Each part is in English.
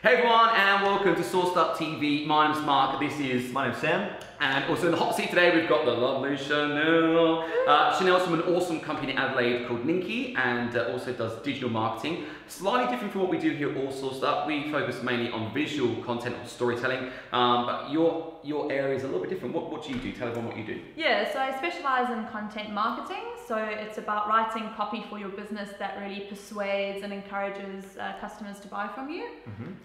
Hey everyone, and welcome to SourcedUp TV. My name's Mark, My name's Sam. And also in the hot seat today, we've got the lovely Chanel. Chanel's from an awesome company in Adelaide called Ninky, and also does digital marketing. Slightly different from what we do here at SourcedUp. We focus mainly on visual content or storytelling, but your area is a little bit different. What do you do? Tell everyone what you do. Yeah, so I specialize in content marketing. So it's about writing copy for your business that really persuades and encourages customers to buy from you.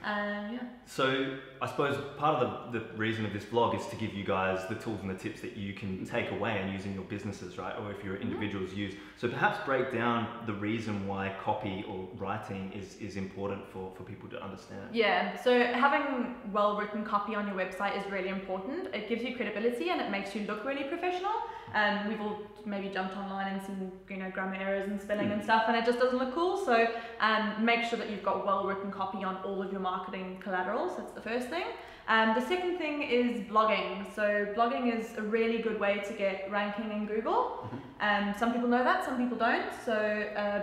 Yeah. So I suppose part of the reason of this vlog is to give you guys the tools and the tips that you can take away and use in your businesses, right? Or if you're individuals use. So perhaps break down the reason why copy or writing is important for people to understand. Yeah, so having well-written copy on your website is really important. It gives you credibility and it makes you look really professional. We've all maybe jumped online and seen, grammar errors and spelling and stuff, and it just doesn't look cool. So make sure that you've got well-written copy on all of your marketing collaterals. That's the first thing. The second thing is blogging. So blogging is a really good way to get ranking in Google. Some people know that, some people don't. So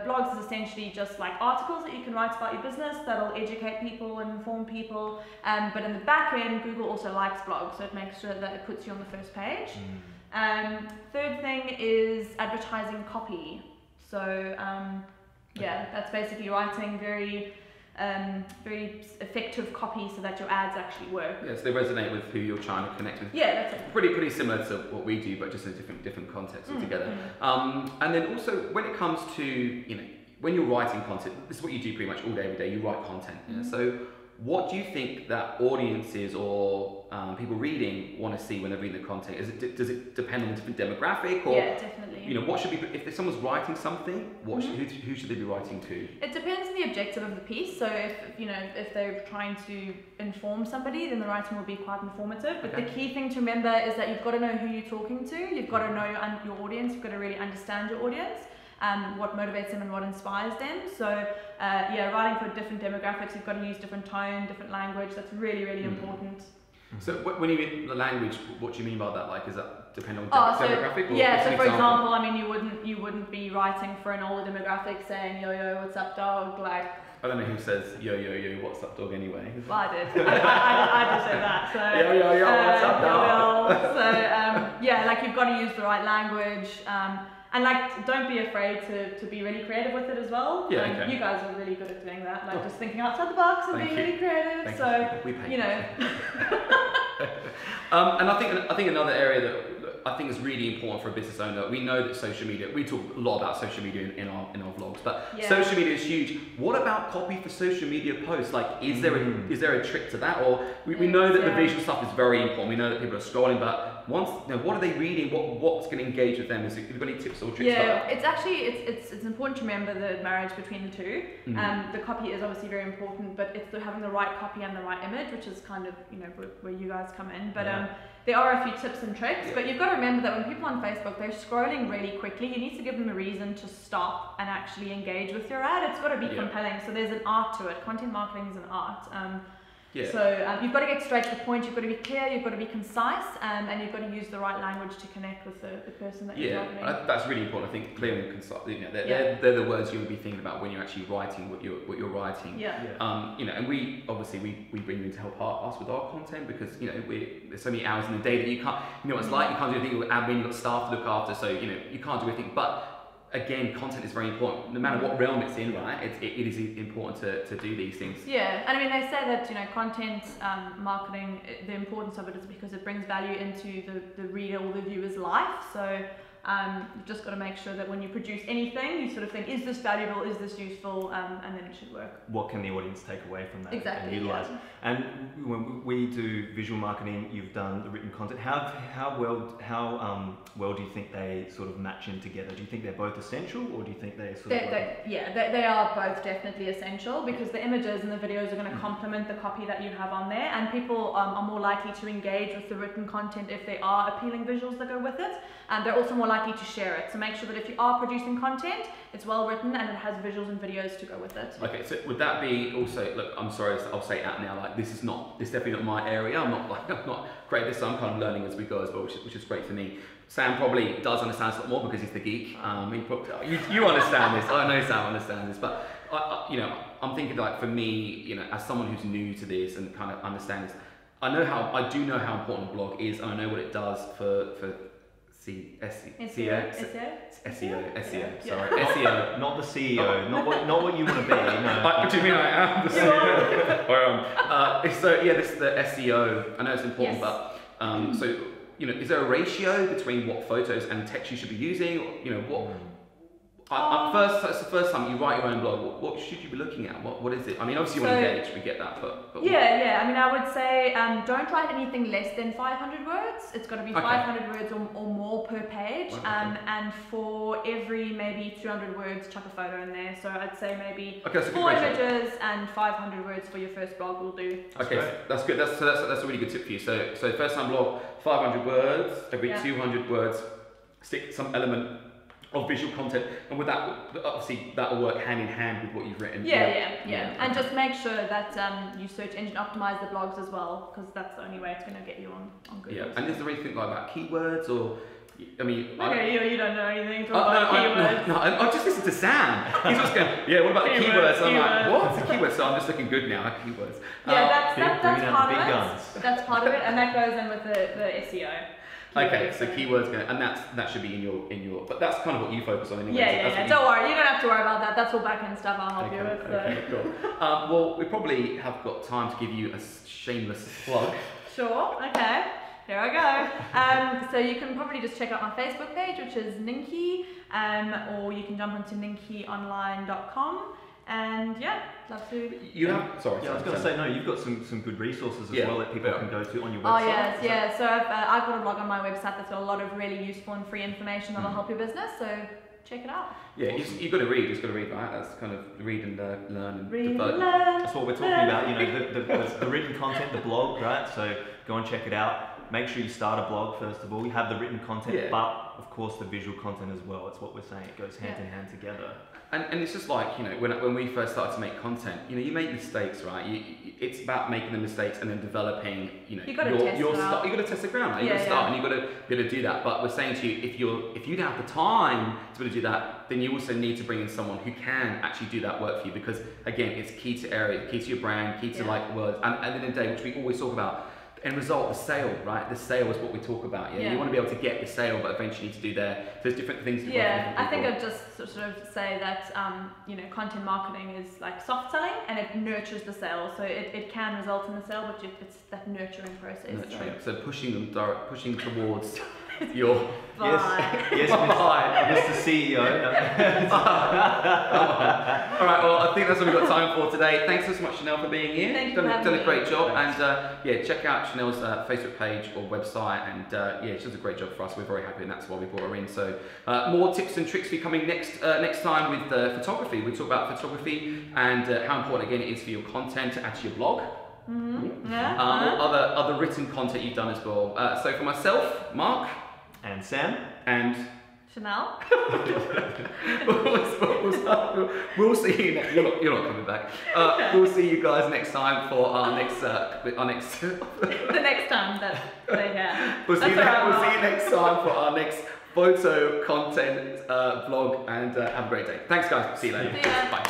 blogs is essentially just like articles that you can write about your business that'll educate people and inform people. But in the back end, Google also likes blogs, so it makes sure that it puts you on the first page. Third thing is advertising copy. So yeah, that's basically writing very effective copy so that your ads actually work. Yes, they resonate with who you're trying to connect with. Yeah, that's it. Pretty similar to what we do, but just in a different context altogether. And then also when it comes to when you're writing content, this is what you do pretty much all day, every day. You write content. So what do you think that audiences or people reading want to see when they're reading the content? Does it depend on a different demographic? Or, yeah, definitely. What should be, if someone's writing something, who should they be writing to? It depends on the objective of the piece. So if they're trying to inform somebody, then the writing will be quite informative. But the key thing to remember is that you've got to know who you're talking to. You've got to know your audience. You've got to really understand your audience. What motivates them and what inspires them. So yeah, writing for different demographics, you've got to use different tone, different language. That's really, really important. So when you mean the language, what do you mean by that? Like, is that depend on demographic? Yeah, so for example, I mean, you wouldn't be writing for an older demographic saying, yo, yo, what's up, dog? Like, I don't know who says, yo, yo, yo, what's up, dog, anyway. Well, I did. I did say that. So, yo, yo, yo, what's up, dog? So, yeah, like you've got to use the right language. And like, don't be afraid to be really creative with it as well. Yeah, okay. You guys are really good at doing that, like just thinking outside the box and being really creative. So, and I think another area that I think is really important for a business owner. We know that social media. We talk a lot about social media in our vlogs, but social media is huge. What about copy for social media posts? Like, is there a trick to that? Or we know that the visual stuff is very important. We know that people are scrolling, but what are they reading? What's going to engage with them? Have you got any tips or tricks? Yeah, it's actually it's important to remember the marriage between the two. The copy is obviously very important, but it's having the right copy and the right image, which is kind of where you guys come in. But there are a few tips and tricks, but you've got to remember that when people on Facebook, they're scrolling really quickly, you need to give them a reason to stop and actually engage with your ad. It's got to be compelling. So there's an art to it. Content marketing is an art. So you've got to get straight to the point, you've got to be clear, you've got to be concise, and you've got to use the right language to connect with the person that you're targeting. Yeah, that's really important. I think clear and concise, they're the words you'll be thinking about when you're actually writing what you're writing. And we obviously we bring you in to help us with our content because there's so many hours in the day that you can't, what it's like, you can't do anything with admin, you've got staff to look after, so you can't do anything. But again, content is very important. No matter what realm it's in, right? It is important to do these things. Yeah, and I mean, they say that content marketing, the importance of it is because it brings value into the reader or the viewer's life. So you've just got to make sure that when you produce anything, you sort of think, is this valuable? Is this useful? And then it should work. What can the audience take away from that and utilize? And when we do visual marketing, you've done the written content. How well do you think they sort of match in together? Do you think they're both essential, or do you think they sort of? They are both definitely essential because the images and the videos are going to complement the copy that you have on there, and people are more likely to engage with the written content if they are appealing visuals that go with it, and they're also more likely to share it. So make sure that if you are producing content, it's well written and it has visuals and videos to go with it. Okay, so would that be also, look, I'm sorry, I'll say it out now, like this is definitely not my area. I'm not great at this, so I'm kind of learning as we go as well, which is great for me. Sam probably does understand this a lot more because he's the geek. You understand this. I know Sam understands this, but I'm thinking like for me, as someone who's new to this and kind of understands, I do know how important a blog is, and I know what it does for SEO. Sorry, SEO. Not the CEO, not what you want to be. No. What do you mean I am the CEO? This is the SEO. I know it's important, but is there a ratio between what photos and text you should be using? That's the first time you write your own blog. What should you be looking at? What is it? I mean, obviously you want to engage. We get that, but yeah. I mean, I would say don't write anything less than 500 words. It's got to be 500 words or more per page. And for every maybe 200 words, chuck a photo in there. So I'd say maybe 4 images and 500 words for your first blog will do. That's good. That's a really good tip for you. So first time blog, 500 words. Every 200 words, stick some element of visual content, and with that, obviously that will work hand in hand with what you've written. Yeah. And just make sure that you search engine optimize the blogs as well, because that's the only way it's going to get you on Google. Yeah, and is there anything like about keywords or? I mean, you don't know anything about keywords. I just listened to Sam. He's just going, what about the keywords? I'm like, what's the keywords? So I'm just looking good now at keywords. That's part of it. That's part of it, and that goes in with the SEO. Okay, so keywords, and that should be in your. But that's kind of what you focus on anyway. Yeah. Don't worry, you don't have to worry about that. That's all back-end stuff. I'll help you with. Okay, cool. Well, we probably have got time to give you a shameless plug. Sure. Okay. Here I go. So you can probably just check out my Facebook page, which is Ninky, or you can jump onto ninkyonline.com. And love to. I was going to say you've got some good resources as well that people can go to on your website. Oh yes. So I've got a blog on my website that's got a lot of really useful and free information that'll help your business. So check it out. Yeah, you've got to read. You've got to read, right? That's kind of read and learn and develop. That's what we're talking about. The written content, the blog, right? So go and check it out. Make sure you start a blog first of all. You have the written content, but of course the visual content as well. That's what we're saying. It goes hand in hand together. And it's just like, when we first started to make content, you make mistakes, right? It's about making the mistakes and then developing, your stuff. You got to test the ground, right? You got to start and you got to be able to do that. But we're saying to you, if you don't have the time to be able to do that, then you also need to bring in someone who can actually do that work for you, because again, it's key to your brand, key to words. And at the end of the day, which we always talk about, end result, the sale, right? The sale is what we talk about. You want to be able to get the sale, but eventually to do there's different things to I think I'd just sort of say that content marketing is like soft selling, and it nurtures the sale. So it can result in the sale, but it's that nurturing process. So pushing towards your yes, Mr. CEO. All right, well, I think that's what we've got time for today. Thanks so much, Chanel, for being here. Thank you. Done a great job, and check out Chanel's Facebook page or website, and she does a great job for us. We're very happy, and that's why we brought her in. So more tips and tricks for you coming next time with photography. We talk about photography and how important again it is for your content to add to your blog. Other written content you've done as well. So for myself, Mark. And Sam. And Chanel. We'll see you next. You're not coming back. We'll see you guys next time for our next. The next time that they have. We'll see you next time for our next photo content vlog, and have a great day. Thanks, guys. See you later. See ya. Bye.